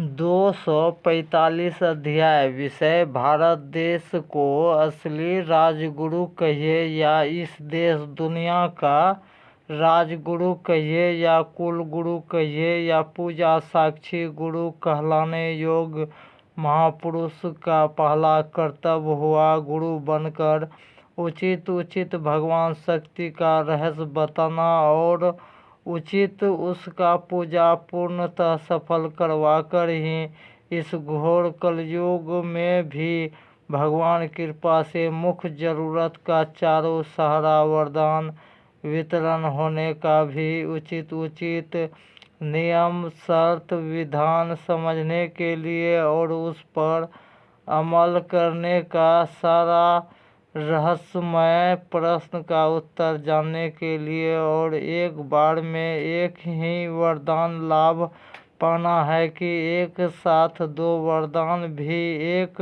245 अध्याय। विषय: भारत देश को असली राजगुरु कहिए या इस देश दुनिया का राजगुरु कहिए या कुल गुरु कहिए या पूजा साक्षी गुरु कहलाने योग्य महापुरुष का पहला कर्तव्य हुआ गुरु बनकर उचित उचित भगवान शक्ति का रहस्य बताना और उचित उसका पूजा पूर्णतः सफल करवाकर ही इस घोर कलयुग में भी भगवान कृपा से मुख्य जरूरत का चारों सहारा वरदान वितरण होने का भी उचित उचित नियम शर्त विधान समझने के लिए और उस पर अमल करने का सारा रहस्यमय प्रश्न का उत्तर जानने के लिए और एक बार में एक ही वरदान लाभ पाना है कि एक साथ दो वरदान भी एक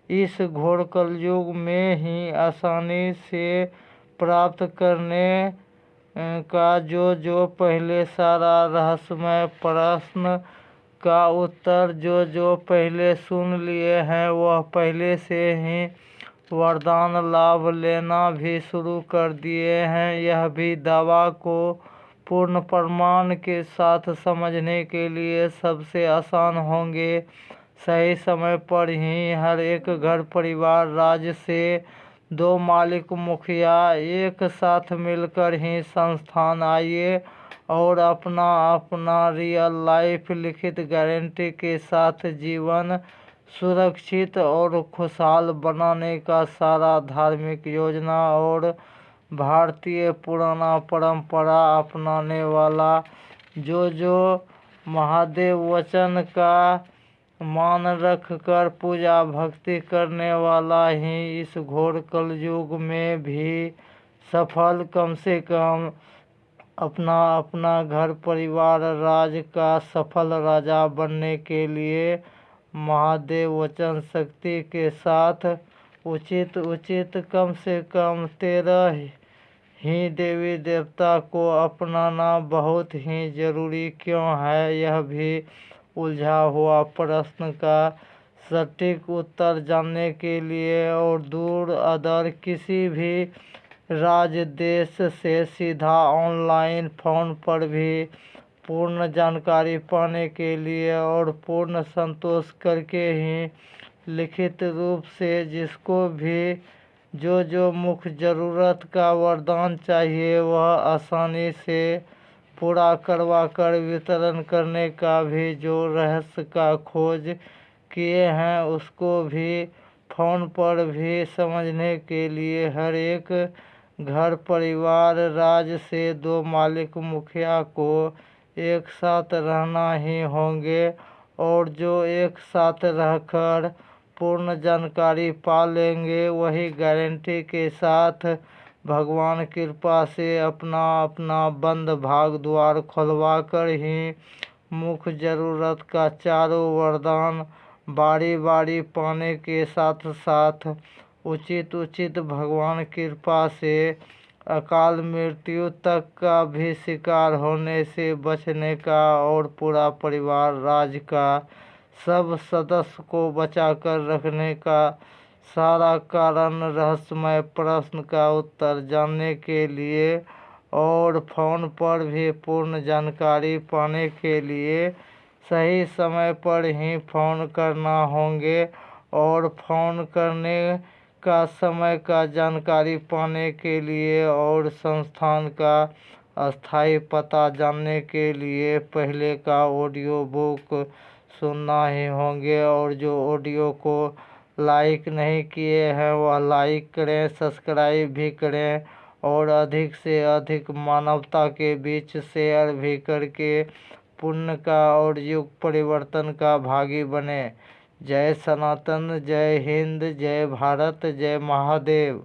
इस घोर कलयुग में ही आसानी से प्राप्त करने का जो पहले सारा रहस्यमय प्रश्न का उत्तर जो पहले सुन लिए हैं वह पहले से ही वरदान लाभ लेना भी शुरू कर दिए हैं। यह भी दावा को पूर्ण प्रमाण के साथ समझने के लिए सबसे आसान होंगे। सही समय पर ही हर एक घर परिवार राज्य से दो मालिक मुखिया एक साथ मिलकर ही संस्थान आइए और अपना अपना रियल लाइफ लिखित गारंटी के साथ जीवन सुरक्षित और खुशहाल बनाने का सारा धार्मिक योजना और भारतीय पुराना परंपरा अपनाने वाला जो महादेव वचन का मान रखकर पूजा भक्ति करने वाला ही इस घोर कलयुग में भी सफल कम से कम अपना अपना घर परिवार राज्य का सफल राजा बनने के लिए महादेव वचन शक्ति के साथ उचित उचित कम से कम 13 ही देवी देवता को अपनाना बहुत ही जरूरी क्यों है। यह भी उलझा हुआ प्रश्न का सटीक उत्तर जानने के लिए और दूर अदर किसी भी राज्य देश से सीधा ऑनलाइन फोन पर भी पूर्ण जानकारी पाने के लिए और पूर्ण संतोष करके ही लिखित रूप से जिसको भी जो मुख्य ज़रूरत का वरदान चाहिए वह आसानी से पूरा करवा कर वितरण करने का भी जो रहस्य का खोज किए हैं उसको भी फोन पर भी समझने के लिए हर एक घर परिवार राज्य से दो मालिक मुखिया को एक साथ रहना ही होंगे और जो एक साथ रहकर पूर्ण जानकारी पा लेंगे वही गारंटी के साथ भगवान कृपा से अपना अपना बंद भाग द्वार खुलवा कर ही मुख्य ज़रूरत का चारों वरदान बारी बारी पाने के साथ साथ उचित उचित भगवान कृपा से अकाल मृत्यु तक का भी शिकार होने से बचने का और पूरा परिवार राज्य का सब सदस्य को बचाकर रखने का सारा कारण रहस्यमय प्रश्न का उत्तर जानने के लिए और फोन पर भी पूर्ण जानकारी पाने के लिए सही समय पर ही फ़ोन करना होंगे और फ़ोन करने का समय का जानकारी पाने के लिए और संस्थान का अस्थायी पता जानने के लिए पहले का ऑडियो बुक सुनना ही होंगे और जो ऑडियो को लाइक नहीं किए हैं वह लाइक करें सब्सक्राइब भी करें और अधिक से अधिक मानवता के बीच शेयर भी करके पुण्य का और युग परिवर्तन का भागी बने। जय सनातन, जय हिंद, जय भारत, जय महादेव।